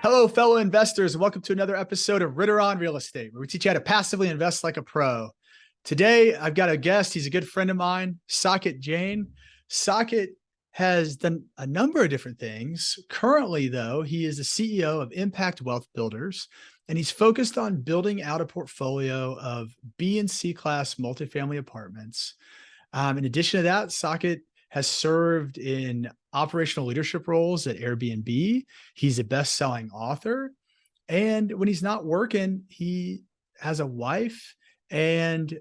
Hello, fellow investors, and welcome to another episode of Ritter On Real Estate, where we teach you how to passively invest like a pro. Today, I've got a guest. He's a good friend of mine, Saket Jain. Saket has done a number of different things. Currently, though, he is the CEO of Impact Wealth Builders, and he's focused on building out a portfolio of B and C class multifamily apartments. In addition to that, Saket has served in operational leadership roles at Airbnb. He's a best-selling author. And when he's not working, he has a wife and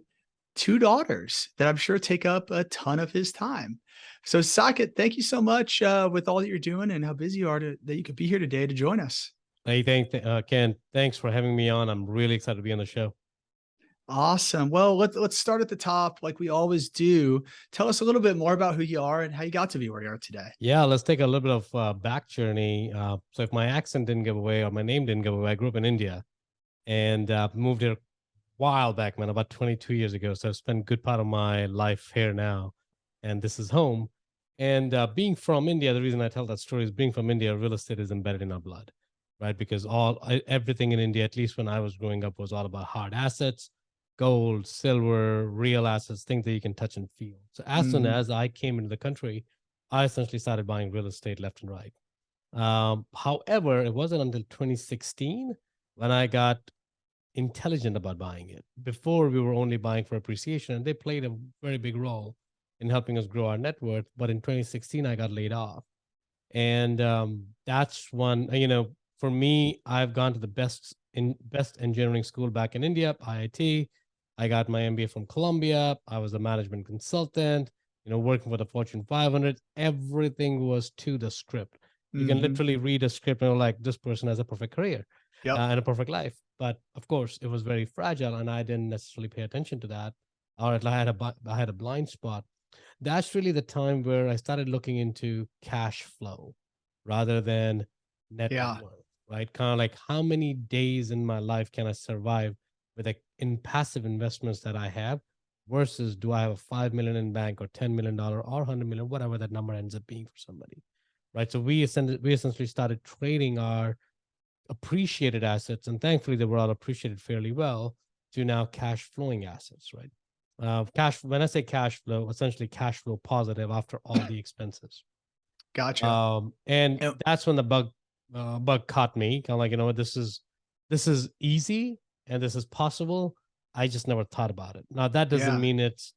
two daughters that I'm sure take up a ton of his time. So Saket, thank you so much with all that you're doing and how busy you are that you could be here today to join us. Hey, Ken, thanks for having me on. I'm really excited to be on the show. Awesome. Well, let's start at the top like we always do. Tell us a little bit more about who you are and how you got to be where you are today. Yeah, let's take a little bit of back journey. So if my accent didn't give away or my name didn't give away, I grew up in India and moved here a while back, man, about 22 years ago. So I've spent a good part of my life here now, and this is home. And being from India, the reason I tell that story is being from India, real estate is embedded in our blood, right? Because everything in India, at least when I was growing up, was all about hard assets, gold, silver, real assets, things that you can touch and feel. So as soon as I came into the country, I essentially started buying real estate left and right. However, it wasn't until 2016 when I got intelligent about buying it. Before, we were only buying for appreciation, and they played a very big role in helping us grow our net worth. But in 2016, I got laid off. And that's when, for me, I've gone to the best engineering school back in India, IIT. I got my MBA from Columbia. I was a management consultant, working for the Fortune 500. Everything was to the script. You can literally read a script and like, this person has a perfect career and a perfect life. But of course, it was very fragile, and I didn't necessarily pay attention to that, or I had a blind spot. That's really the time where I started looking into cash flow rather than net worth, right? Kind of like, how many days in my life can I survive with in passive investments that I have versus do I have a 5 million in bank or $10 million or 100 million, whatever that number ends up being for somebody, right? So we essentially started trading our appreciated assets, and thankfully they were all appreciated fairly well, to now cash flowing assets, right? When I say cash flow, essentially cash flow positive after all the expenses. Gotcha. And that's when the bug caught me. Kind of like, what, this is easy and this is possible. I just never thought about it. Now that doesn't mean it's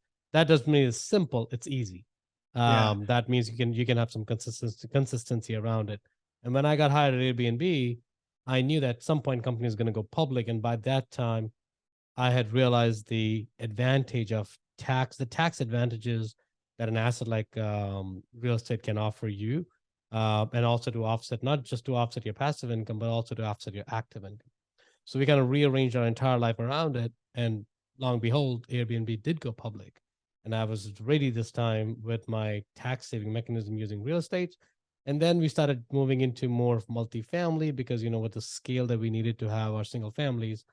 simple. It's easy. That means you can have some consistency around it. And when I got hired at Airbnb, I knew that at some point company is going to go public, and by that time, I had realized the advantage of the tax advantages that an asset like real estate can offer you, and also to offset, not just to offset your passive income, but also to offset your active income. So we kind of rearranged our entire life around it, and long and behold, Airbnb did go public. And I was ready this time with my tax saving mechanism using real estate. And then we started moving into more of multifamily because, with the scale that we needed to have our single families,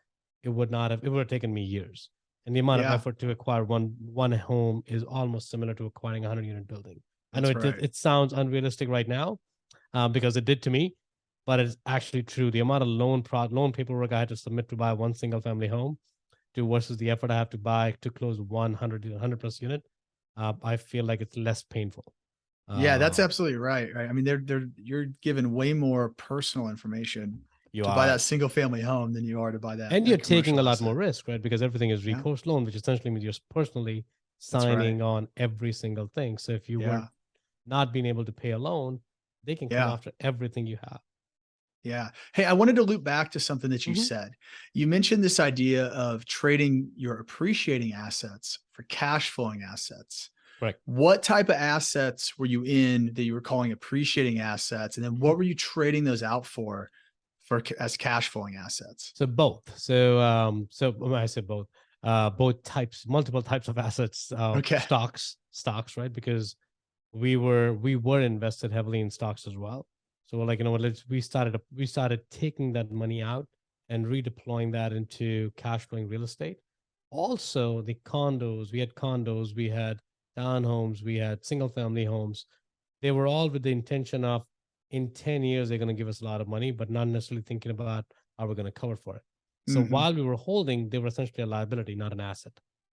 it would have taken me years. And the amount of effort to acquire one home is almost similar to acquiring a 100-unit building. I know it sounds unrealistic right now because it did to me, but it's actually true. The amount of loan paperwork I had to submit to buy one single family home versus the effort I have to buy to close 100 plus unit, I feel like it's less painful. Yeah, that's absolutely right. Right. I mean, you're given way more personal information to buy that single family home than you are to buy that. And you're taking a lot more risk, right? Because everything is recourse loan, which essentially means you're personally signing on every single thing. So if you were not being able to pay a loan, they can come after everything you have. Yeah. Hey, I wanted to loop back to something that you said. You mentioned this idea of trading your appreciating assets for cash flowing assets. Right. What type of assets were you in that you were calling appreciating assets? And then what were you trading those out for as cash flowing assets? So both. So when I say both, multiple types of assets, stocks, right? Because we were invested heavily in stocks as well. So like, we started taking that money out and redeploying that into cash flowing real estate. Also the condos, we had townhomes, we had single family homes. They were all with the intention of in 10 years, they're going to give us a lot of money, but not necessarily thinking about how we're going to cover for it. So Mhm. while we were holding, they were essentially a liability, not an asset,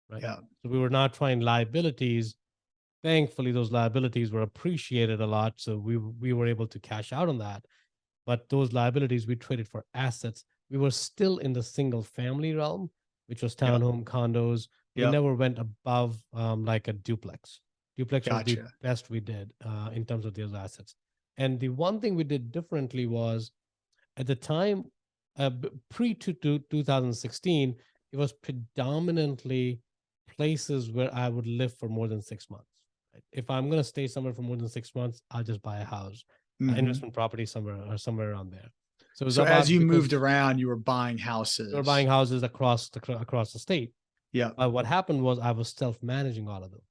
right? Yeah. So we were not trying liabilities. Thankfully, those liabilities were appreciated a lot. So we were able to cash out on that. But those liabilities we traded for assets. We were still in the single family realm, which was Yep. townhome condos. We Yep. never went above like a duplex. Duplex was the Gotcha. best we did in terms of those assets. And the one thing we did differently was at the time, pre to 2016, it was predominantly places where I would live for more than 6 months. Right? If I'm going to stay somewhere for more than 6 months, I'll just buy a house, Mhm. investment property somewhere or somewhere around there. So it was So as about you moved because around, you were buying we were buying houses. houses across the state. Yep. What happened was I was self managing all of them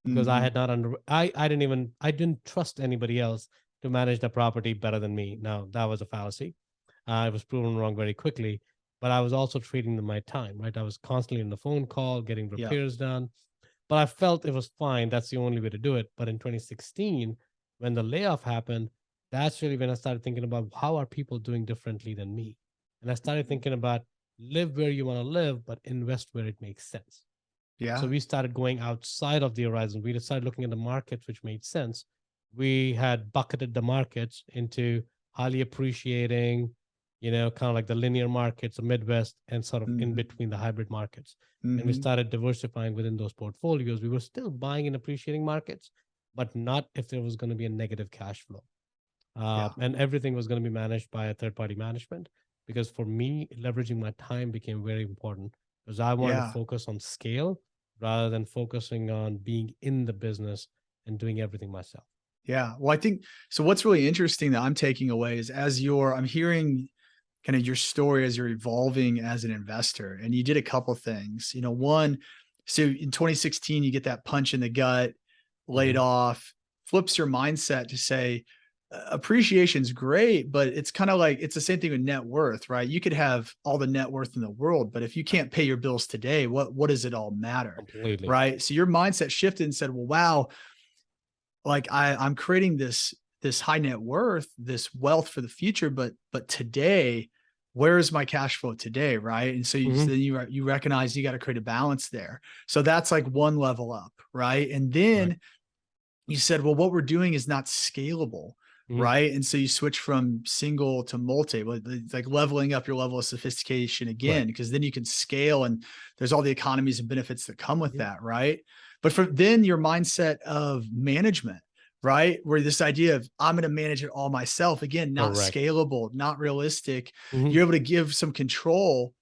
because I Mhm. had not I didn't trust anybody else to manage the property better than me. Now that was a fallacy. I was proven wrong very quickly, but I was also treating them my time, right? I was constantly on the phone call, getting Yep. repairs done, but I felt it was fine. That's the only way to do it. But in 2016, when the layoff happened, that's really when I started thinking about how are people doing differently than me. And I started thinking about live where you want to live, but invest where it makes sense. So Yeah. we started going outside of the horizon. We started looking at the markets, which made sense. We had bucketed the markets into highly appreciating, kind of like the linear markets, the Midwest, and sort of in Mhm. between the hybrid markets. And we Mhm. started diversifying within those portfolios. We were still buying in appreciating markets, but not if there was going to be a negative cash flow. Yeah. And everything was going to be managed by a third party management. Because for me, leveraging my time became very important because I wanted to Yeah. focus on scale rather than focusing on being in the business and doing everything myself. Yeah. Well, I think so. What's really interesting that I'm taking away is I'm hearing kind of your story as you're evolving as an investor, and you did a couple things. One, so in 2016, you get that punch in the gut, laid Mhm. off, flips your mindset to say, appreciation's great, but it's kind of like it's the same thing with net worth, right? You could have all the net worth in the world, but if you Right. can't pay your bills today, what does it all matter? Completely. Right. So your mindset shifted and said, well, wow, like I'm creating this high net worth, this wealth for the future, but today, where is my cash flow today, right? And so Hmm. then you recognize you got to create a balance there. So that's like one level up, right? And Right. then you said, well, what we're doing is not scalable, Hmm. right? And so you switch from single to multi, it's like leveling up your level of sophistication Right. again, because then you can scale and there's all the economies and benefits that come with Mhm. that, right? But for then your mindset of management, right? Where this idea of I'm going to manage it all myself, again, not Correct. scalable, not realistic. Hmm. You're able to give some control,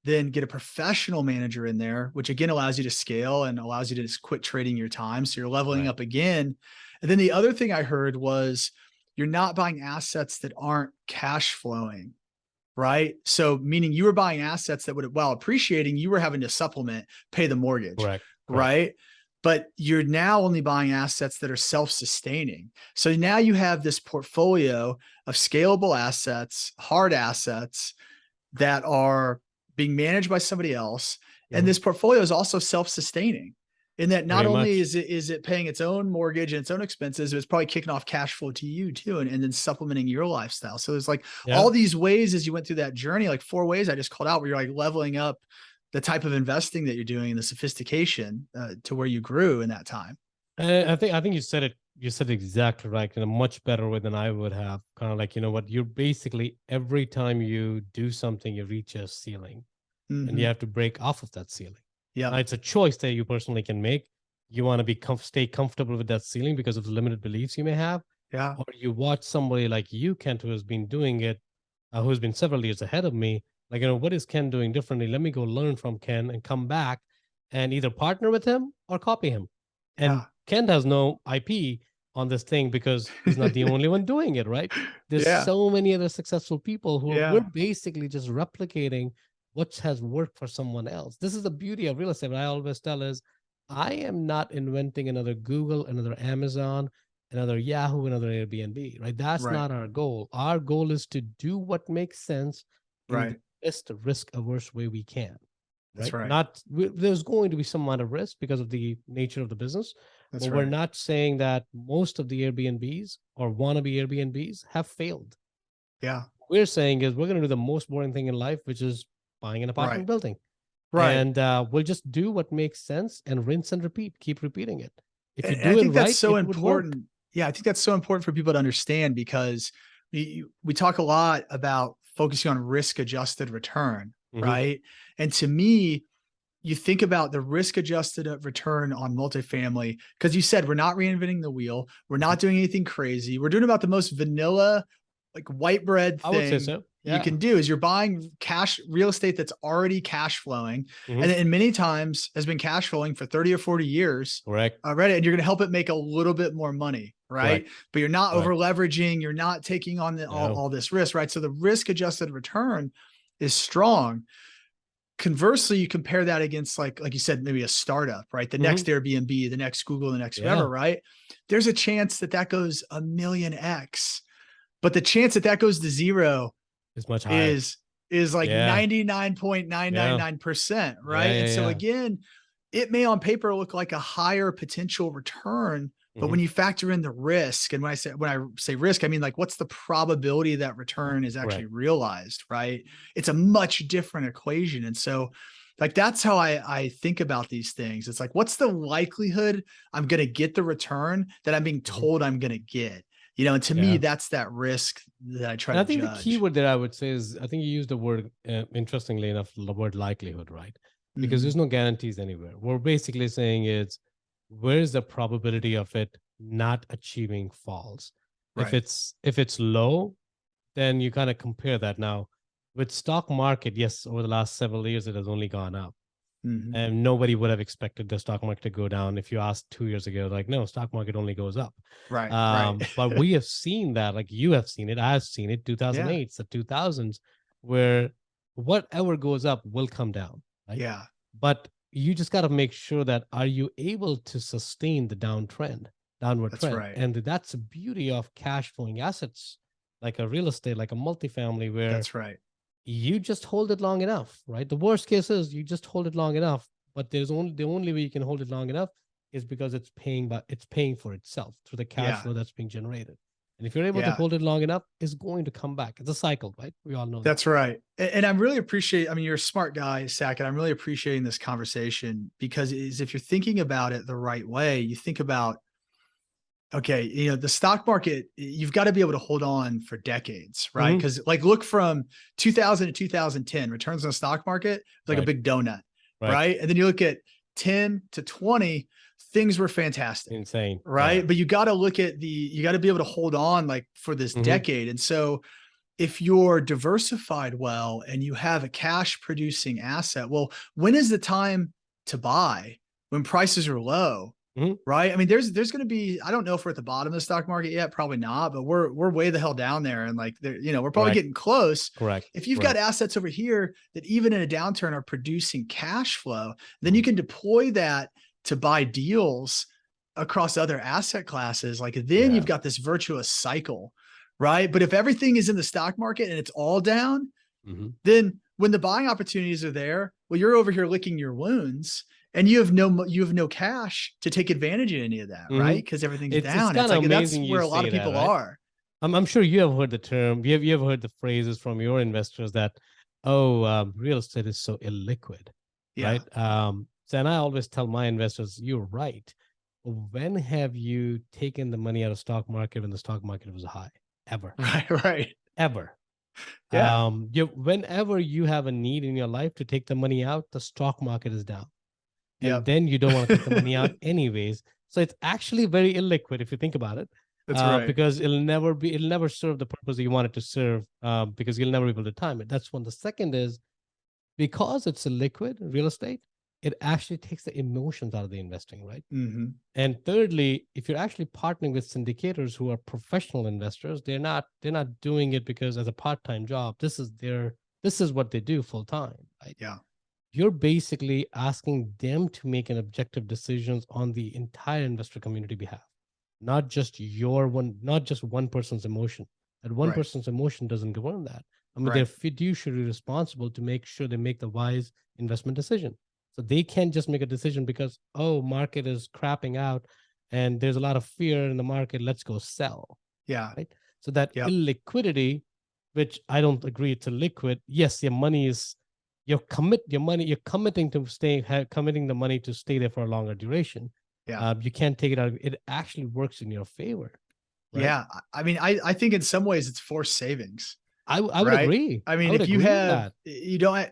then get a professional manager in there, which again allows you to scale and allows you to just quit trading your time. So you're leveling Right. up again. And then the other thing I heard was you're not buying assets that aren't cash flowing, right? So meaning you were buying assets that would, while appreciating, you were having to supplement, pay the mortgage, Correct. Correct. right? But you're now only buying assets that are self-sustaining. So now you have this portfolio of scalable assets, hard assets that are being managed by somebody else. And Mhm. this portfolio is also self-sustaining in that not Very only much. is it paying its own mortgage and its own expenses, but it's probably kicking off cash flow to you too, and then supplementing your lifestyle. So there's like Yeah. all these ways as you went through that journey, like 4 ways I just called out where you're like leveling up the type of investing that you're doing and the sophistication to where you grew in that time. I think you said it. You said it exactly right in a much better way than I would have. Kind of like, what you're basically every time you do something, you reach a ceiling and you Hmm. have to break off of that ceiling. Yep. It's a choice that you personally can make. You want to stay comfortable with that ceiling because of the limited beliefs you may have, Yeah. or you watch somebody like you, Kent, who has been doing it, who's been several years ahead of me. Like, what is Ken doing differently? Let me go learn from Ken and come back and either partner with him or copy him. And Yeah. Ken has no IP on this thing because he's not the only one doing it, right? There's Yeah. so many other successful people we're Yeah. basically just replicating what has worked for someone else. This is the beauty of real estate. What I always tell is I am not inventing another Google, another Amazon, another Yahoo, another Airbnb, right? That's Right. not our goal. Our goal is to do what makes sense in the Right. best risk averse way we can, That's right? right. Not there's going to be some amount of risk because of the nature of the business, That's But we're right. not saying that most of the Airbnbs or wannabe Airbnbs have failed. Yeah. We're saying is we're going to do the most boring thing in life, which is buying an Right. apartment building. Right. And we'll just do what makes sense and rinse and repeat, keep repeating it. If you And I do it think that's right, so it would work. important. Yeah, I think that's so important for people to understand because we talk a lot about focusing on risk adjusted return, Mhm. right? And to me, you think about the risk adjusted return on multifamily because you said we're not reinventing the wheel, we're Mhm. not doing anything crazy, we're doing about the most vanilla, like white bread I would say thing so. you Yeah. can do is you're buying cash real estate that's already cash flowing Mhm. and many times has been cash flowing for 30 or 40 years Correct. already, and you're going to help it make a little bit more money, right? Correct. But you're not over Correct. leveraging, you're not taking on No. all this risk, right? So the risk adjusted return is strong. Conversely, you compare that against like you said, maybe a startup, right? The Mhm. next Airbnb, the next Google, the next Yeah. whoever, right? There's a chance that that goes a million X, but the chance that that goes to zero It's much higher. is like Yeah. Yeah. 99.999%, Yeah. right? And Yeah. so Yeah. again, it may on paper look like a higher potential return, but Mhm. when you factor in the risk, and when I say risk, I mean like what's the probability that return is actually Correct. realized, right? It's a much different equation. And so like that's how I think about these things. It's like, what's the likelihood I'm gonna get the return that I'm being Mhm. told I'm gonna get? You know, and to me, Yeah. that's that risk that I try And I to think the key judge. word that I would say is I think you used the word, interestingly enough, the word likelihood, right? Because Mhm. there's no guarantees anywhere. We're basically saying is where is the probability of it not achieving falls? Right. If it's low, then you kind of compare that. Now with stock market, yes, over the last several years it has only gone up. Mhm. And nobody would have expected the stock market to go down. If you asked 2 years ago, like, no, stock market only goes up. Right. Right. But we have seen that, like you have seen it, I've seen it, Yeah. 2008, the 2000s, where whatever goes up will come down, right? Yeah. But you just got to make sure that are you able to sustain the downward That's trend? right. And that's the beauty of cash flowing assets, like a real estate, like a multifamily, where That's right. you just hold it long enough, right? The worst case is you just hold it long enough, but there's only the only way you can hold it long enough is because it's paying for itself through the cash Yeah. flow that's being generated. And if you're able to Yeah. hold it long enough, it's going to come back. It's a cycle, right? We all know that. That's right. And I really appreciate, I mean, you're a smart guy, Saket. I'm really appreciating this conversation because if you're thinking about it the right way, you think about, okay, you know, the stock market, you've got to be able to hold on for decades, right? Hmm. Because like look from 2000 to 2010, returns on the stock market, it's like a Right. big donut, Right. right? And then you look at 10 to 20, things were fantastic, Insane. Yeah. right? But you got to look at you got to be able to hold on like for this Hmm. decade. And so if you're diversified well and you have a cash producing asset, well, when is the time to buy? When prices are low, Hmm. right? I mean, there's going to be, I don't know if we're at the bottom of the stock market yet, probably not, but we're way the hell down there. And like, you know, we're probably Correct. getting close. Correct. If you've got Correct. assets over here that even in a downturn are producing cash flow, then you Mhm. can deploy that to buy deals across other asset classes. Like then you've Yeah. got this virtuous cycle, right? But if everything is in the stock market and it's all down, Hmm. then when the buying opportunities are there, well, you're over here licking your wounds and you have no cash to take advantage of any of that, Hmm. right? Because everything's It's down. It's kind of like that's amazing you where a lot say of that, people right? are. I'm sure you have heard the term. You have heard the phrases from your investors that, oh, real estate is so illiquid, Yeah. right? So, and I always tell my investors, you're right. When have you taken the money out of stock market when the stock market was high? Ever, Right. Right. ever. Yeah. Whenever you have a need in your life to take the money out, the stock market is down, and Yep. then you don't want to take the money out anyways. So it's actually very illiquid if you think about it, That's right. because it'll never serve the purpose that you want it to serve, because you'll never be able to time it. That's one. The second is because it's a liquid real estate, it actually takes the emotions out of the investing, right? Hmm. And thirdly, if you're actually partnering with syndicators who are professional investors, they're not doing it because as a part-time job. This is what they do full time, right? Yeah. You're basically asking them to make an objective decisions on the entire investor community behalf, not just one person's emotion. That one Right. person's emotion doesn't govern that. I mean, they're Right. fiduciary responsible to make sure they make the wise investment decision. So they can't just make a decision because, oh, market is crapping out. and there's a lot of fear in the market. Let's go sell. Yeah. Right. So that Yep. illiquidity, which I don't agree it's illiquid. Yes, your money is, you're committing to committing the money to stay there for a longer duration. Yeah. You can't take it out. It actually works in your favor. Right? Yeah. I mean, I think in some ways it's forced savings. I would right? agree. I mean, would if you agree with have, that. you don't,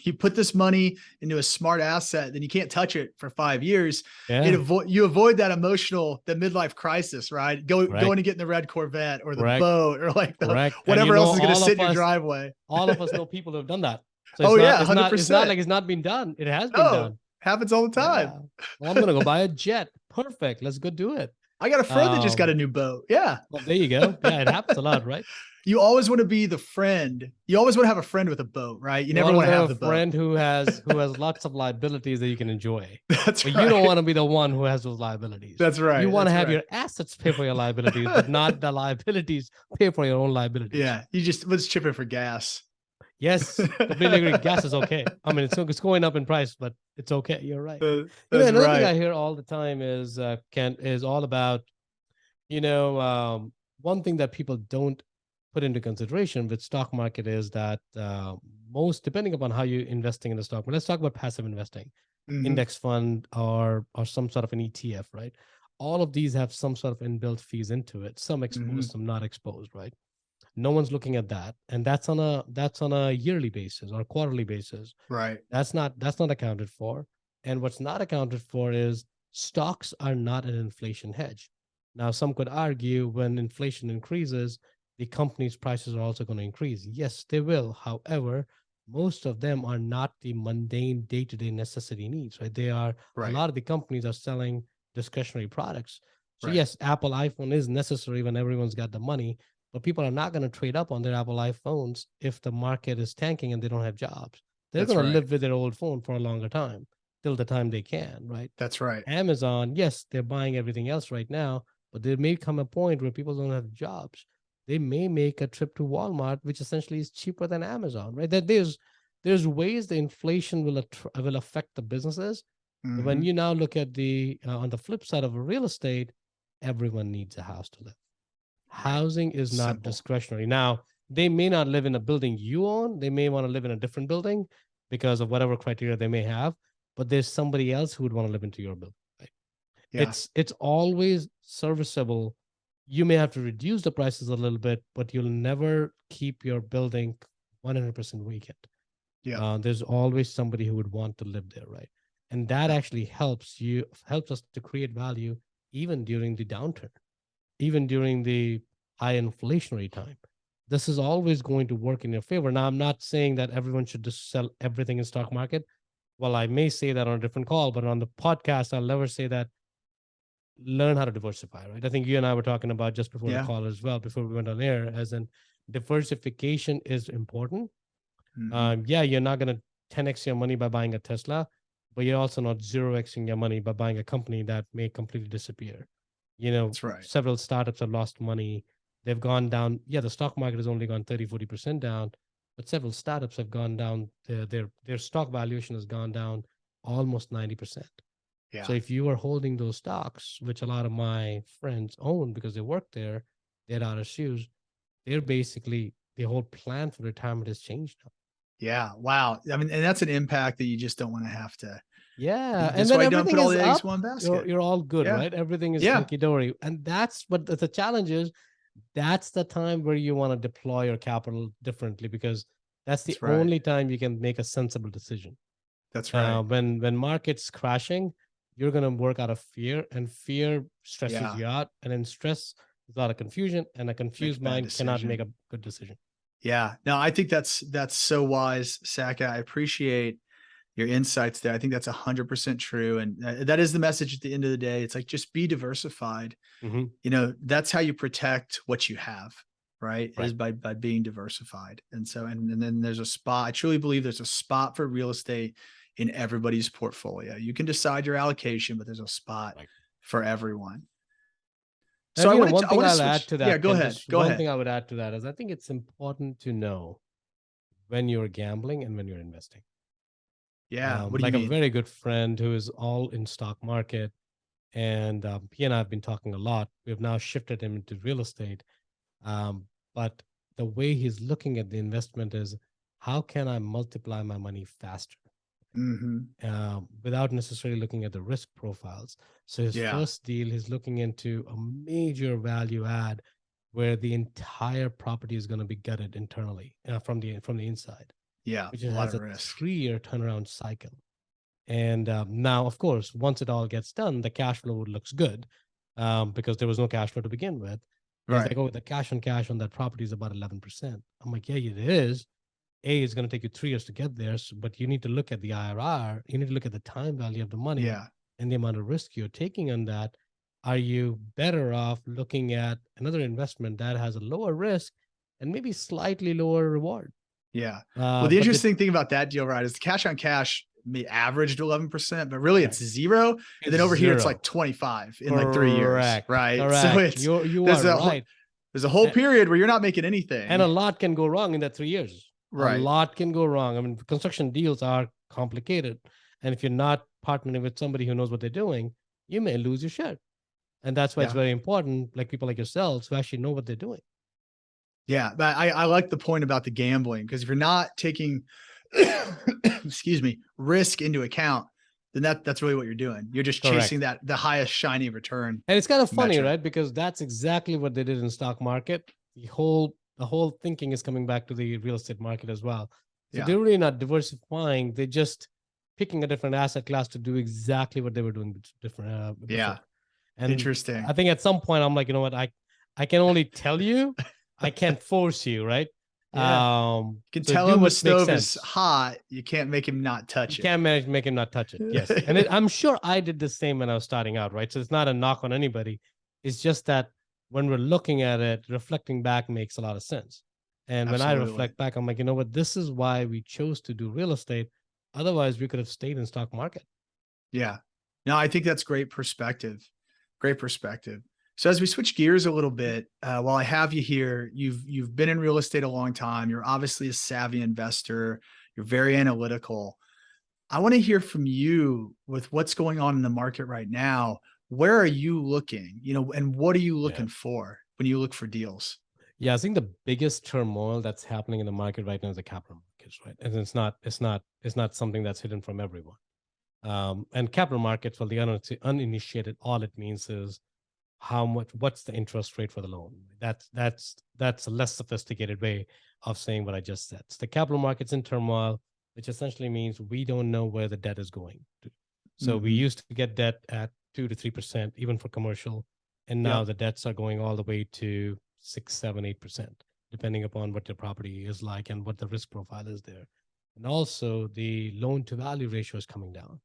you put this money into a smart asset, then you can't touch it for 5 years. Yeah. You avoid that the midlife crisis, right? Going to get in the red Corvette or the Correct. boat or like the, Correct. whatever And else is going to sit in your driveway. All of us know people who have done that. So Oh yeah, it's 100%. not like it's not been done. It has been done. Happens all the time. Yeah. Well, I'm going to go buy a jet. Perfect. Let's go do it. I got a friend that just got a new boat. Yeah. Well, there you go. Yeah, it happens a lot, right? You always want to be the friend. You always want to have a friend with a boat, right? You never want to have the friend who has lots of liabilities that you can enjoy. That's but right. You don't want to be the one who has those liabilities. That's right. You want to have your assets pay for your liabilities, but not the liabilities pay for your own liabilities. Yeah. Let's chip in for gas. Yes, completely agree. Gas is okay. I mean, it's going up in price, but it's okay. You're right. Another thing I hear all the time is all about, one thing that people don't put into consideration with stock market is that depending upon how you're investing in the stock market, let's talk about passive investing, index fund or some sort of an ETF, right? All of these have some sort of inbuilt fees into it. Some exposed, some not exposed, right? No one's looking at that, and that's on a yearly basis or quarterly basis. Right. That's not accounted for. And what's not accounted for is stocks are not an inflation hedge. Now, some could argue when inflation increases, the company's prices are also going to increase. Yes, they will. However, most of them are not the mundane day-to-day necessity needs, right? They are, a lot of the companies are selling discretionary products. So yes, Apple iPhone is necessary when everyone's got the money, but people are not going to trade up on their Apple iPhones if the market is tanking and they don't have jobs. They're going to live with their old phone for a longer time, till the time they can, right? That's right. Amazon, yes, they're buying everything else right now, but there may come a point where people don't have jobs. They may make a trip to Walmart, which essentially is cheaper than Amazon, right? That there's ways the inflation will affect the businesses. But when you now look at on the flip side of real estate, everyone needs a house to live. Housing is not discretionary. Now, they may not live in a building you own. They may want to live in a different building because of whatever criteria they may have, but there's somebody else who would want to live into your building, right? Yeah. It's always serviceable. You may have to reduce the prices a little bit, but you'll never keep your building 100% vacant. Yeah. There's always somebody who would want to live there, right? And that actually helps us to create value even during the downturn, even during the high inflationary time. This is always going to work in your favor. Now, I'm not saying that everyone should just sell everything in stock market. Well, I may say that on a different call, but on the podcast, I'll never say that. Learn how to diversify, right? I think you and I were talking about just before the call as well, before we went on air, as in diversification is important. You're not going to 10x your money by buying a Tesla, but you're also not 0xing your money by buying a company that may completely disappear. That's right. Several startups have lost money. They've gone down. Yeah, the stock market has only gone 30-40% down, but several startups have gone down. Their stock valuation has gone down almost 90%. Yeah. So if you are holding those stocks, which a lot of my friends own because they work there, they're out of shoes. They're basically, the whole plan for retirement has changed now. Yeah. Wow. I mean, and that's an impact that you just don't want to have to. Yeah. That's why you don't put all the eggs in one basket. You're all good, right? Everything is hunky-dory. And that's what the challenge is. That's the time where you want to deploy your capital differently, because that's the only time you can make a sensible decision. That's right. When market's crashing, you're going to work out of fear, and fear stresses you out. And in stress, there's a lot of confusion, and a confused mind cannot make a good decision. Yeah. No, I think that's so wise, Saket. I appreciate your insights there. I think that's 100% true. And that is the message at the end of the day. It's like, just be diversified. That's how you protect what you have, right? Is by being diversified. And so, and then there's a spot. I truly believe there's a spot for real estate in everybody's portfolio. You can decide your allocation, but there's a spot for everyone. So one thing I'll add to that. Yeah, go ahead. One thing I would add to that is I think it's important to know when you're gambling and when you're investing. Yeah. What do you mean? A very good friend who is all in stock market. And he and I have been talking a lot. We've now shifted him into real estate. But the way he's looking at the investment is, how can I multiply my money faster? Without necessarily looking at the risk profiles. So his first deal, he's looking into a major value add where the entire property is going to be gutted internally from the inside. Yeah, which has a 3-year turnaround cycle. And now, of course, once it all gets done, the cash flow looks good because there was no cash flow to begin with. He's like, oh, the cash on that property is about 11%. I'm like, yeah, it is. It's going to take you 3 years to get there, but you need to look at the IRR. You need to look at the time value of the money and the amount of risk you're taking on that. Are you better off looking at another investment that has a lower risk and maybe slightly lower reward? Yeah. Well, the interesting thing about that deal, right, is the cash on cash may averaged 11%, but really it's zero. And then over here, it's like 25 in like 3 years. Right. Correct. So it's, you are right. There's a whole period where you're not making anything. And a lot can go wrong in that 3 years. Right. A lot can go wrong. I mean, construction deals are complicated. And if you're not partnering with somebody who knows what they're doing, you may lose your shit. And that's why it's very important, like people like yourselves who actually know what they're doing. Yeah, but I like the point about the gambling, because if you're not taking, excuse me, risk into account, then that's really what you're doing. You're just chasing the highest shiny return. And it's kind of funny, right? Because that's exactly what they did in the stock market. The whole thinking is coming back to the real estate market as well. So they're really not diversifying. They're just picking a different asset class to do exactly what they were doing different. And interesting. I think at some point I'm like, you know what? I can only tell you. I can't force you, right? You can tell him the stove is hot. You can't make him not touch it. You can't make him not touch it. Yes. And I'm sure I did the same when I was starting out, right? So it's not a knock on anybody. It's just that when we're looking at it, reflecting back makes a lot of sense. And when I reflect back, I'm like, you know what? This is why we chose to do real estate. Otherwise, we could have stayed in stock market. Yeah. No, I think that's great perspective. Great perspective. So as we switch gears a little bit, while I have you here, you've been in real estate a long time. You're obviously a savvy investor. You're very analytical. I want to hear from you with what's going on in the market right now. Where are you looking? And what are you looking for when you look for deals? Yeah, I think the biggest turmoil that's happening in the market right now is the capital markets, right? And it's not something that's hidden from everyone. And capital markets, for the uninitiated, all it means is what's the interest rate for the loan. That's a less sophisticated way of saying what I just said. So the capital markets in turmoil, which essentially means we don't know where the debt is going to. So we used to get debt at 2 to 3%, even for commercial. And now the debts are going all the way to 6, 7, 8%, depending upon what your property is like and what the risk profile is there. And also the loan to value ratio is coming down,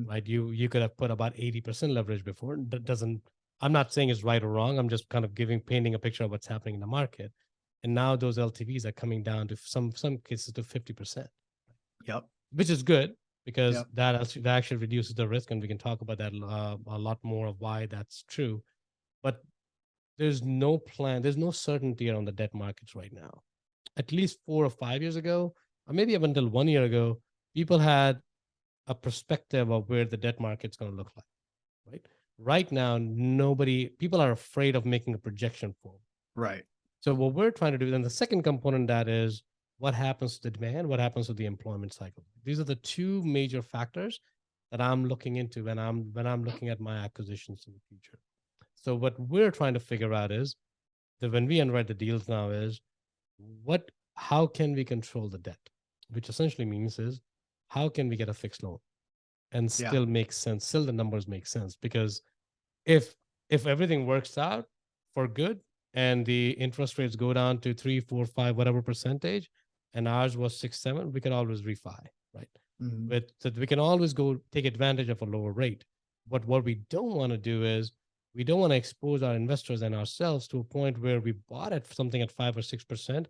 right? You could have put about 80% leverage before. That doesn't, I'm not saying it's right or wrong. I'm just kind of painting a picture of what's happening in the market. And now those LTVs are coming down to some cases to 50%. Yep. Which is good, because that actually reduces the risk. And we can talk about that a lot more of why that's true. But there's no plan. There's no certainty around the debt markets right now. At least 4 or 5 years ago, or maybe up until 1 year ago, people had a perspective of where the debt market's going to look like, right? Right now, people are afraid of making a projection forward. Right. So what we're trying to do, then the second component that is what happens to the demand, what happens to the employment cycle. These are the two major factors that I'm looking into when I'm looking at my acquisitions in the future. So what we're trying to figure out is that when we underwrite the deals now is how can we control the debt, which essentially means is how can we get a fixed loan and still make sense, still the numbers make sense. Because if everything works out for good and the interest rates go down to 3, 4, 5, whatever percentage, and ours was 6, 7, we can always refi, right? But so we can always go take advantage of a lower rate. But what we don't want to do is we don't want to expose our investors and ourselves to a point where we bought it for something at 5 or 6%,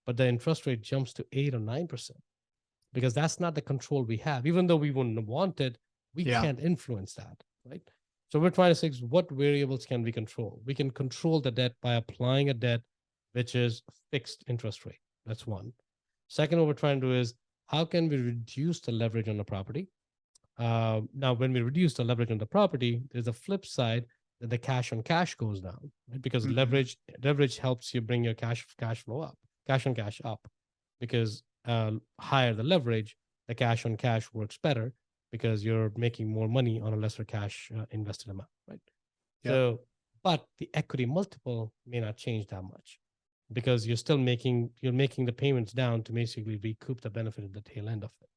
but the interest rate jumps to 8 or 9%, because that's not the control we have. Even though we wouldn't want it, we can't influence that, right? So we're trying to say, what variables can we control? We can control the debt by applying a debt which is fixed interest rate. That's one. Second, what we're trying to do is how can we reduce the leverage on the property? Now, when we reduce the leverage on the property, there's a flip side that the cash on cash goes down, right? Because leverage helps you bring your cash flow up, cash on cash up, because higher the leverage, the cash on cash works better because you're making more money on a lesser cash invested amount, right? Yep. So, but the equity multiple may not change that much because you're making the payments down to basically recoup the benefit at the tail end of it.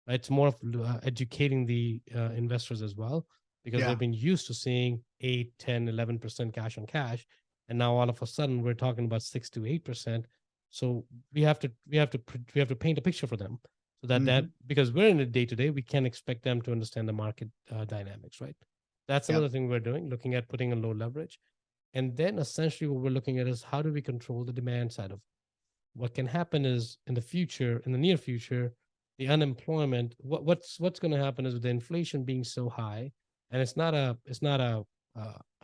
Right? It's more of educating the investors as well, because they've been used to seeing 8, 10, 11% cash on cash. And now all of a sudden we're talking about 6 to 8%. So we have to paint a picture for them so that because we're in it day to day, we can expect them to understand the market dynamics, right? That's another thing we're doing, looking at putting a low leverage. And then essentially what we're looking at is how do we control the demand side of it? What can happen is in the near future, the unemployment, what's going to happen is with the inflation being so high, and it's not a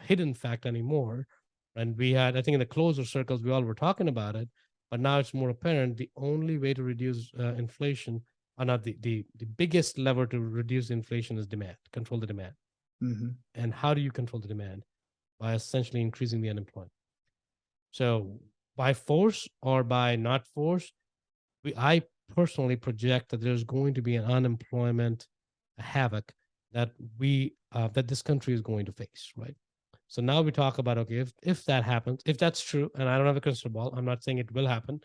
hidden fact anymore. And I think in the closer circles, we all were talking about it, but now it's more apparent. The only way to reduce inflation, or not the biggest lever to reduce inflation, is demand, control the demand. And how do you control the demand? By essentially increasing the unemployment. So by force or by not force, I personally project that there's going to be an unemployment havoc that this country is going to face, right? So now we talk about, okay, if that happens, if that's true, and I don't have a crystal ball, I'm not saying it will happen.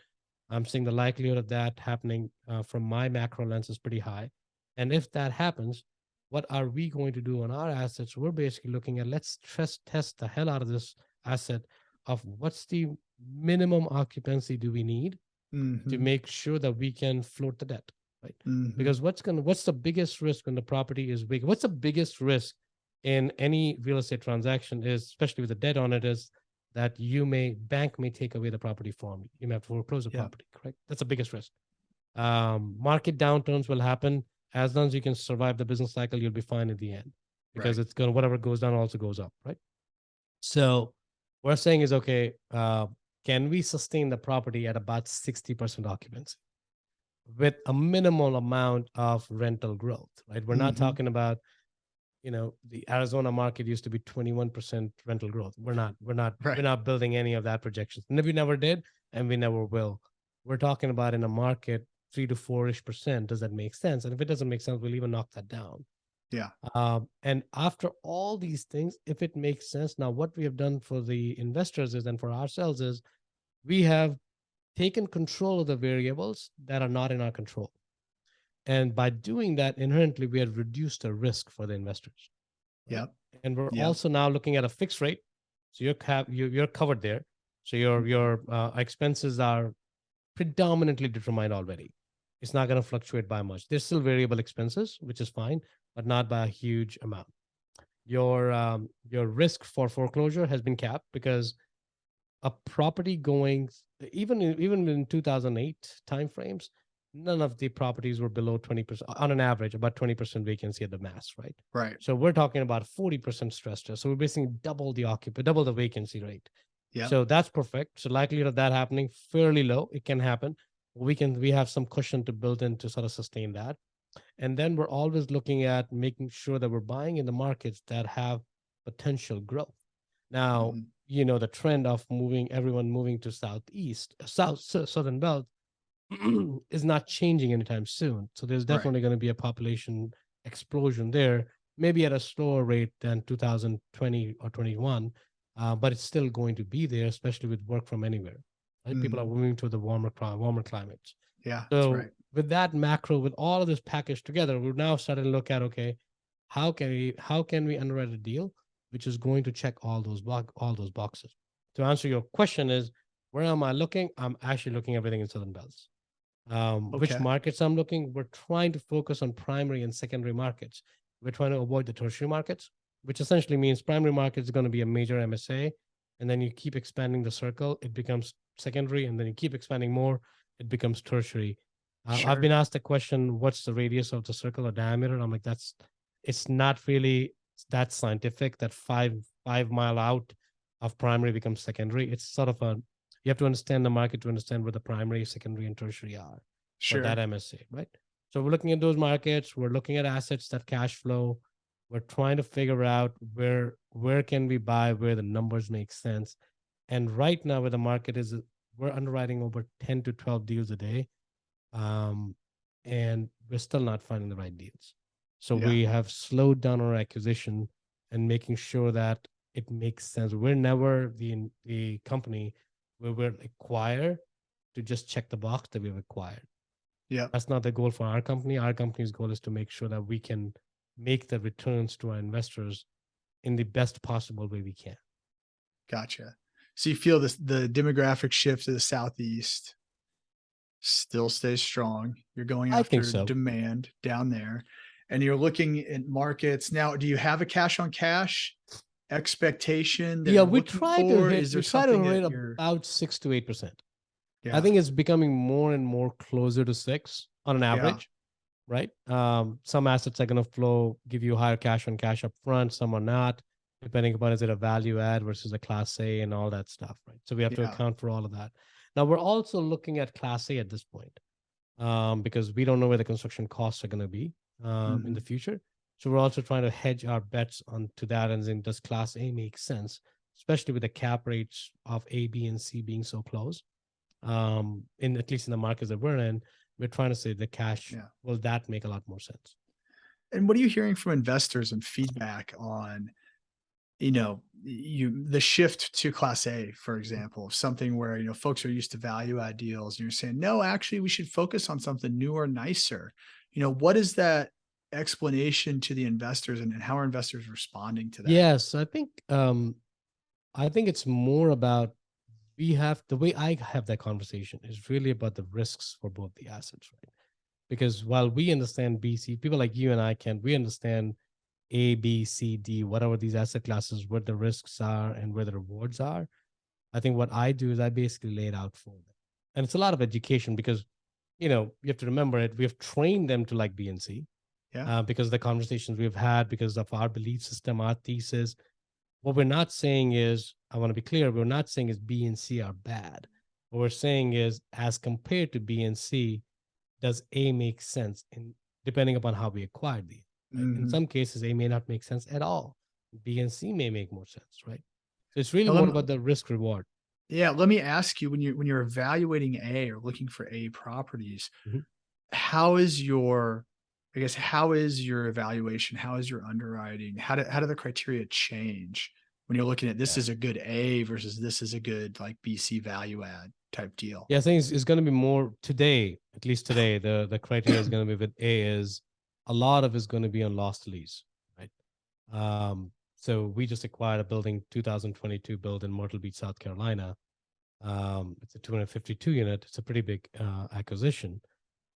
I'm saying the likelihood of that happening from my macro lens is pretty high. And if that happens, what are we going to do on our assets? We're basically looking at, let's stress test the hell out of this asset of what's the minimum occupancy do we need to make sure that we can float the debt, right? Because what's the biggest risk when the property is big? What's the biggest risk in any real estate transaction is, especially with the debt on it, is that bank may take away the property from you. You may have to foreclose the property, correct? That's the biggest risk. Market downturns will happen. As long as you can survive the business cycle, you'll be fine at the end, because it's going to, whatever goes down also goes up, right? So what we're saying is, okay, can we sustain the property at about 60% occupancy with a minimal amount of rental growth, right? We're not talking about, the Arizona market used to be 21% rental growth. We're not building any of that projections. And we never did, and we never will. We're talking about in a market 3 to 4-ish%. Does that make sense? And if it doesn't make sense, we'll even knock that down. Yeah. And after all these things, if it makes sense, now what we have done for the investors and for ourselves is we have taken control of the variables that are not in our control. And by doing that, inherently, we have reduced the risk for the investors. Right? Yep. And we're also now looking at a fixed rate. So you're covered there. So your expenses are predominantly determined already. It's not going to fluctuate by much. There's still variable expenses, which is fine, but not by a huge amount. Your risk for foreclosure has been capped, because a property going, even in 2008 timeframes, none of the properties were below 20%, on an average, about 20% vacancy at the max, right? Right. So we're talking about 40% stress test. So we're basically double the vacancy rate. Yeah. So that's perfect. So likelihood of that happening, fairly low. It can happen. We have some cushion to build in to sort of sustain that. And then we're always looking at making sure that we're buying in the markets that have potential growth. Now, the trend of everyone moving to southern belt is not changing anytime soon. So there's definitely going to be a population explosion there, maybe at a slower rate than 2020 or 21. But it's still going to be there, especially with work from anywhere. Right? People are moving to the warmer climates. Yeah. So that's right. with that macro, with all of this packaged together, we're now starting to look at, okay, how can we underwrite a deal which is going to check all those boxes? To answer your question is, where am I looking? I'm actually looking at everything in Southern Belts. Which markets I'm looking? We're trying to focus on primary and secondary markets. We're trying to avoid the tertiary markets, which essentially means primary market is going to be a major MSA, and then you keep expanding the circle, it becomes secondary, and then you keep expanding more, it becomes tertiary. I've been asked the question, what's the radius of the circle or diameter? I'm like, it's not really that scientific, that 5 mile out of primary becomes secondary. It's sort of you have to understand the market to understand where the primary, secondary, and tertiary are for that MSA, right? So we're looking at those markets. We're looking at assets that cash flow. We're trying to figure out where can we buy, where the numbers make sense. And right now, where the market is, we're underwriting over 10 to 12 deals a day. And we're still not finding the right deals. So Yeah. we have slowed down our acquisition and making sure that it makes sense. We're never the company where we're acquired to just check the box that we've acquired. Yeah. That's not the goal for our company. Our company's goal is to make sure that we can make the returns to our investors in the best possible way we can. Gotcha. So you feel this, the demographic shift to the Southeast still stays strong. You're going I think after so. demand down there, and you're looking at markets. Now, do you have a cash on cash expectation that Yeah, you're we looking try to for? hit, Is there we try to something rate that you're, about 6 to 8%. I yeah, think it's becoming more and more closer to 6 on an yeah, average, right? Some assets are going to flow, give you higher cash on cash up front. Some are not, depending upon is it a value add versus a class A and all that stuff, right? So we have to yeah, account for all of that. Now we're also looking at class A at this point, because we don't know where the construction costs are going to be in the mhm, future. So we're also trying to hedge our bets onto that and saying, does class A make sense, especially with the cap rates of A, B, and C being so close? In at least in the markets that we're in, we're trying to say the cash, yeah. will that make a lot more sense? And what are you hearing from investors and feedback on, the shift to class A, for example, something where, folks are used to value add deals and you're saying, no, actually we should focus on something newer, nicer. What is that explanation to the investors, and how are investors responding to that? Yes, I think it's more about, we have, the way I have that conversation is really about the risks for both the assets, right? Because while we understand BC, people like you and I can, we understand A, B, C, D, whatever these asset classes, what the risks are and where the rewards are. I think what I do is I basically lay it out for them. And it's a lot of education because, you have to remember it. We have trained them to like B and C, Yeah. because of the conversations we've had, because of our belief system, our thesis. What we're not saying is, I want to be clear, we're not saying is B and C are bad. What we're saying is, as compared to B and C, does A make sense? And depending upon how we acquired the, right? In Hmm. some cases, A may not make sense at all. B and C may make more sense, right? So it's really Now, more about the risk reward. yeah, let me ask you, when you're evaluating A or looking for A properties, Mhm. how is your, I guess, how is your evaluation? How is your underwriting? How do the criteria change when you're looking at, this Yeah. is a good A versus this is a good like BC value add type deal? Yeah, I think it's going to be more today, at least today, the criteria is going to be with A is a lot of it's going to be on lost lease, right? So we just acquired a building, 2022 build in Myrtle Beach, South Carolina. It's a 252 unit. It's a pretty big acquisition.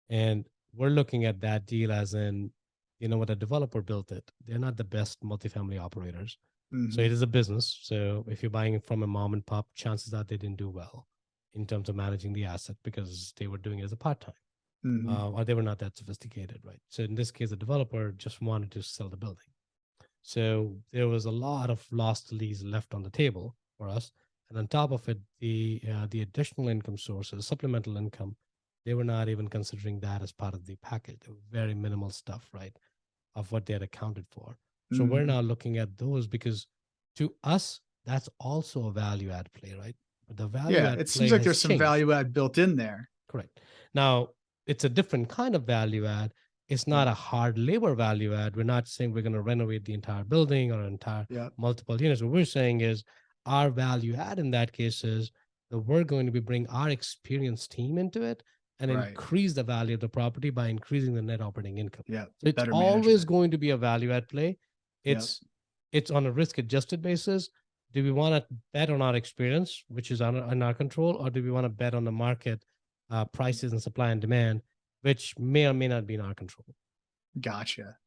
And we're looking at that deal as in, what a developer built it. They're not the best multifamily operators. So Hmm. it is a business. So if you're buying it from a mom and pop, chances are they didn't do well in terms of managing the asset because they were doing it as a part time, Hmm. or they were not that sophisticated, right? So in this case, the developer just wanted to sell the building. So there was a lot of lost lease left on the table for us. And on top of it, the additional income sources, supplemental income, they were not even considering that as part of the package. They were very minimal stuff, right, of what they had accounted for. So we're Hmm. now looking at those because to us, that's also a value add play, right? But the value Yeah, add it seems play like has there's some changed. value add built in there. Correct. Now, it's a different kind of value add. It's not Yeah. a hard labor value add. We're not saying we're going to renovate the entire building or entire Yeah. multiple units. What we're saying is our value add in that case is that we're going to be bring our experienced team into it and Right. increase the value of the property by increasing the net operating income. Yeah. So it's Better always management. going to be a value add play. Yeah. It's on a risk adjusted basis. Do we want to bet on our experience, which is on our control, or do we want to bet on the market prices and supply and demand, which may or may not be in our control? Gotcha.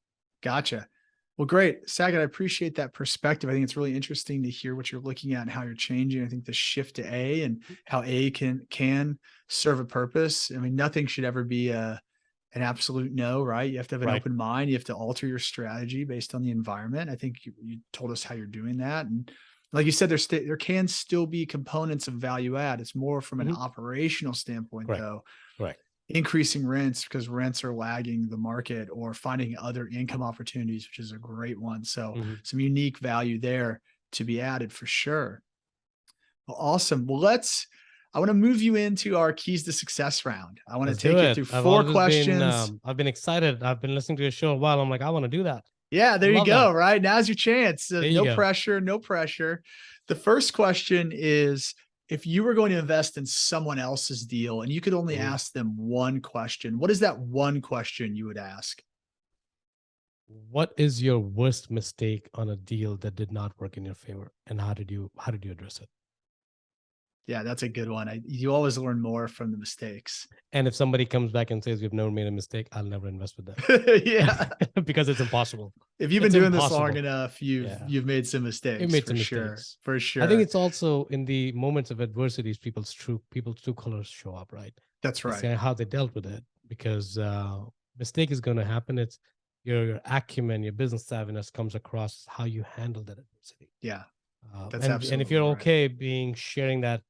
Gotcha. Well, great. Saget, I appreciate that perspective. I think it's really interesting to hear what you're looking at and how you're changing. I think the shift to A and how A can serve a purpose. I mean, nothing should ever be an absolute no, right? You have to have an Right. open mind. You have to alter your strategy based on the environment. I think you told us how you're doing that. And like you said, there can still be components of value add. It's more from an Mhm. operational standpoint, Correct. though. Correct. increasing rents because rents are lagging the market, or finding other income opportunities, which is a great one. So Mhm. some unique value there to be added for sure. Well, awesome. Well, I want to move you into our keys to success round. I want to Let's do take you it. through I've 4 always been, questions. I've been excited. I've been listening to your show a while. I'm like, I want to do that. Yeah, I there you love go. that. Right. Now's your chance. There you No go. pressure, no pressure. The first question is, if you were going to invest in someone else's deal and you could only Mhm. ask them one question, what is that one question you would ask? What is your worst mistake on a deal that did not work in your favor, and how did you address it? Yeah, that's a good one. You always learn more from the mistakes. And if somebody comes back and says you've never made a mistake, I'll never invest with them. Yeah. Because it's impossible. If you've been It's doing this long impossible. enough, Yeah. you've made some We mistakes made for some sure. mistakes. For I think sure. it's also in the moments of adversities, people's true colors show up, right? That's It's right. how they dealt with it, because mistake is going to happen. It's your acumen, your business savviness comes across how you handle that adversity. Yeah, that's And if absolutely you're right. okay being sharing that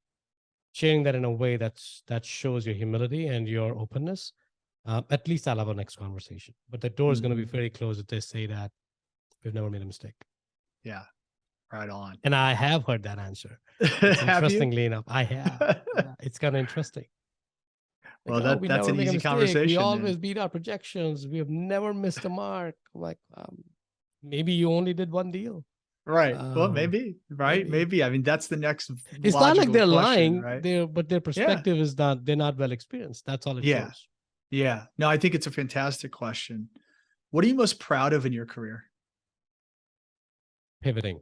in a way that shows your humility and your openness, at least I'll have our next conversation. But the door is going to be Mhm. very closed if they say that we've never made a mistake. Yeah, right on. And I have heard that answer. It's Have you? interestingly enough, I have. Yeah, it's kind of interesting. Like, Well, oh, we that's never an make a easy mistake. We conversation then. always beat our projections. We have never missed a mark. Like, maybe you only did one deal. Right. Well, Um, maybe, right? maybe. Maybe. I mean, that's the next It's not like logical they're question, lying. right? But their Yeah. perspective is not. They're not well experienced. That's all it Yeah. shows. Yeah. No, I think it's a fantastic question. What are you most proud of in your career? Pivoting.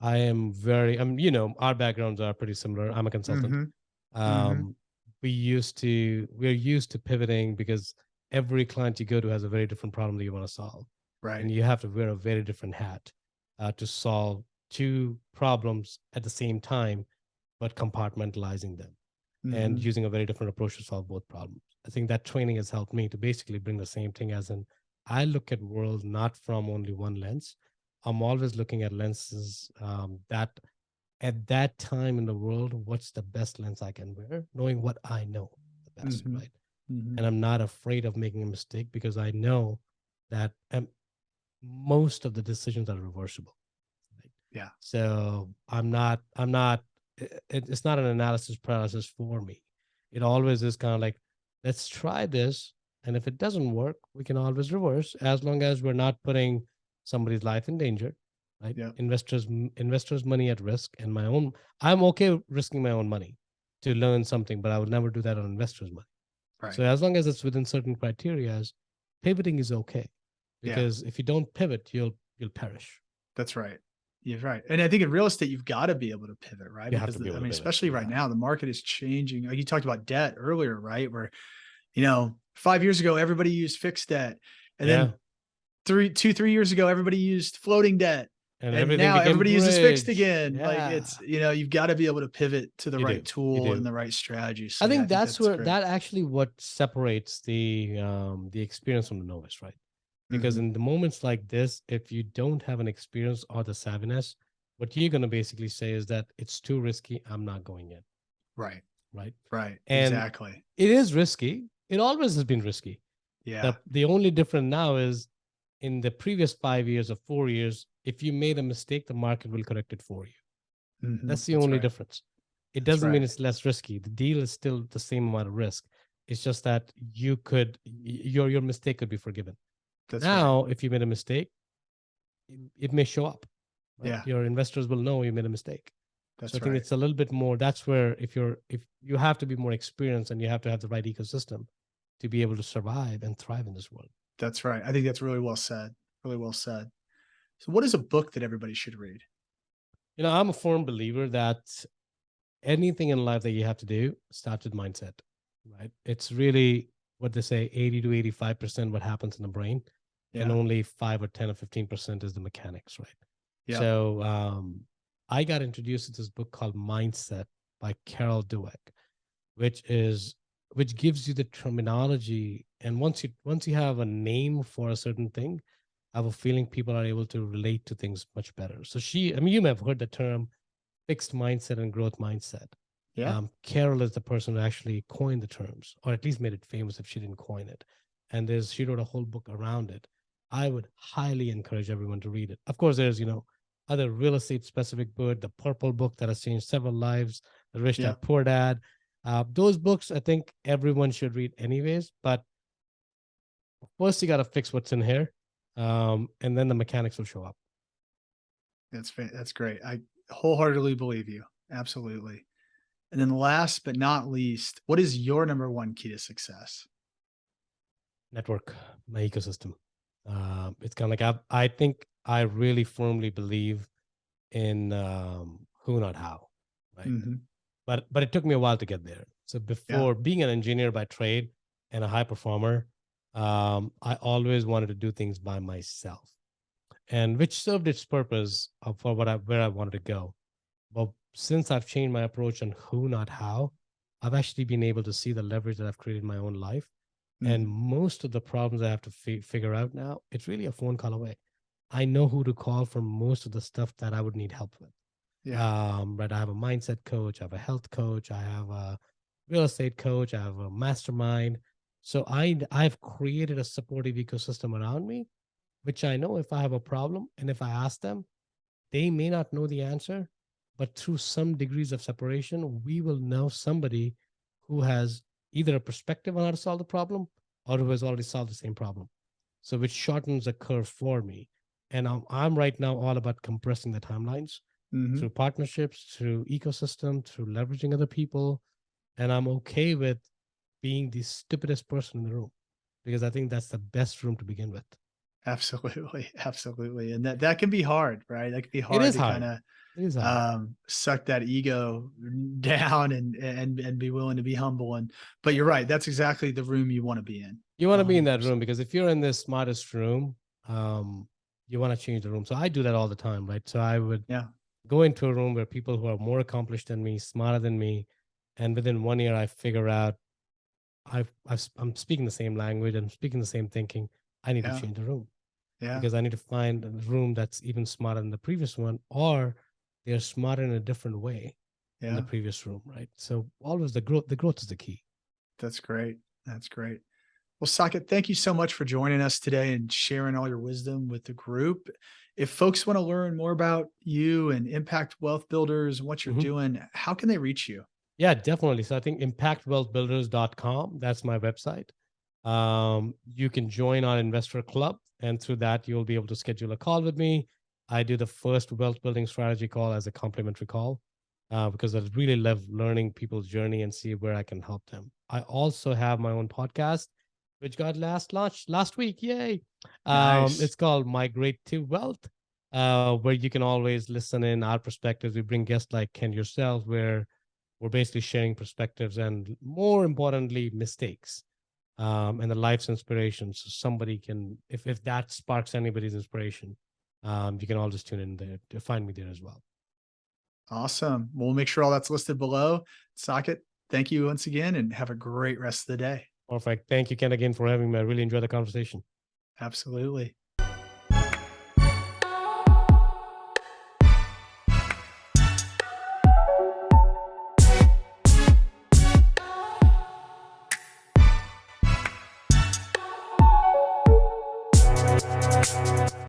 Our backgrounds are pretty similar. I'm a consultant. Mhm. Mhm. Um, we're used to pivoting because every client you go to has a very different problem that you want to solve. Right. And you have to wear a very different hat to solve two problems at the same time, but compartmentalizing them and Mhm. using a very different approach to solve both problems. I think that training has helped me to basically bring the same thing, as in I look at world not from only one lens. I'm always looking at lenses that at that time in the world, what's the best lens I can wear, knowing what I know the best, Mhm. right? Mhm. And I'm not afraid of making a mistake because I know that most of the decisions are reversible. Right? Yeah. So it's not an analysis paralysis for me. It always is kind of like, let's try this. And if it doesn't work, we can always reverse, as long as we're not putting somebody's life in danger, right? Yeah. Investors' money at risk, and my own. I'm okay risking my own money to learn something, but I would never do that on investors' money. Right. So as long as it's within certain criteria, pivoting is okay, Yeah. because if you don't pivot, you'll perish. That's right. You're right. And I think in real estate, you've got to be able to pivot, right? You have Because to be I able to mean, pivot. especially right Yeah. now, the market is changing. Like you talked about debt earlier, right? Where, 5 years ago, everybody used fixed debt. And Yeah. then 3 years ago, everybody used floating debt. And And everything now became everybody uses fixed bridge. again. Like Yeah. you've got to be able to pivot to the You right do. You tool and do. the right strategy. I So yeah, I think think that's that's where great. that actually what separates the experience from the novice, right? Because Mhm. in the moments like this, if you don't have an experience or the savviness, what you're going to basically say is that it's too risky. I'm not going in, Right. right? Right. And Exactly. it is risky. It always has been risky. Yeah. The only difference now is, in the previous 5 years or 4 years, if you made a mistake, the market will correct it for you. Mhm. That's the That's only right. difference. It That's doesn't mean right. it's less risky. The deal is still the same amount of risk. It's just that your mistake could be forgiven. That's right. Now, if you made a mistake, it may show up, right? Yeah. Your investors will know you made a mistake. So I That's think right. it's a little bit more. That's where, if you have to be more experienced, and you have to have the right ecosystem to be able to survive and thrive in this world. That's right. I think that's really well said. Really well said. So what is a book that everybody should read? I'm a firm believer that anything in life that you have to do starts with mindset, right? It's really what they say, 80 to 85% what happens in the brain, and Yeah. only 5 or 10 or 15% is the mechanics, right? Yeah. So I got introduced to this book called Mindset by Carol Dweck, which gives you the terminology. And once you have a name for a certain thing, I have a feeling people are able to relate to things much better. So you may have heard the term fixed mindset and growth mindset. Yeah. Carol is the person who actually coined the terms, or at least made it famous if she didn't coin it. And she wrote a whole book around it. I would highly encourage everyone to read it. Of course, there's, other real estate specific book, the Purple Book that has changed several lives, The Rich Yeah. Dad Poor Dad. Those books, I think everyone should read anyways. But first, you got to fix what's in here, and then the mechanics will show up. That's great. I wholeheartedly believe you. Absolutely. And then last but not least, what is your number one key to success? Network, my ecosystem. It's kind of like I think I really firmly believe in who, not how, right? Hmm. But it took me a while to get there. So Yeah. before being an engineer by trade and a high performer, I always wanted to do things by myself, and which served its purpose for where I wanted to go. But since I've changed my approach on who, not how, I've actually been able to see the leverage that I've created in my own life. And Hmm. most of the problems I have to figure out now, it's really a phone call away. I know who to call for most of the stuff that I would need help with. Yeah. Right. I have a mindset coach, I have a health coach, I have a real estate coach, I have a mastermind. So I've created a supportive ecosystem around me, which I know if I have a problem and if I ask them, they may not know the answer, but through some degrees of separation, we will know somebody who has either a perspective on how to solve the problem or who has already solved the same problem. So which shortens the curve for me. And I'm right now all about compressing the timelines Hmm. through partnerships, through ecosystem, through leveraging other people. And I'm okay with being the stupidest person in the room because I think that's the best room to begin with. Absolutely. Absolutely. And that can be hard, right? That can be It hard is to kind hard. of It is hard. suck that ego down and be willing to be humble. But you're right. That's exactly the room you want to be in. You want to be in that 100%. room because if you're in this smartest room, you want to change the room. So I do that all the time, right? So I would Yeah. go into a room where people who are more accomplished than me, smarter than me, and within 1 year, I figure out I'm speaking the same language, I'm speaking the same thinking. I need to Yeah. change the room Yeah. because I need to find a room that's even smarter than the previous one, or they're smarter in a different way than the Yeah. previous room, right? So always the growth is the key. That's great. That's great. Well, Saket, thank you so much for joining us today and sharing all your wisdom with the group. If folks want to learn more about you and Impact Wealth Builders and what you're Mhm. doing, how can they reach you? Yeah, definitely. So I think impactwealthbuilders.com, that's my website. You can join our investor club, and through that, you'll be able to schedule a call with me. I do the first wealth building strategy call as a complimentary call because I really love learning people's journey and see where I can help them. I also have my own podcast, which got launched last week. Yay! Nice. It's called Migrate to Wealth, where you can always listen in our perspectives. We bring guests like Ken yourself, where we're basically sharing perspectives and, more importantly, mistakes and the life's inspiration. So somebody can, if that sparks anybody's inspiration, you can all just tune in there to find me there as well. Awesome. We'll make sure all that's listed below. Saket, thank you once again and have a great rest of the day. Perfect. Thank you, Ken, again for having me. I really enjoyed the conversation. Absolutely.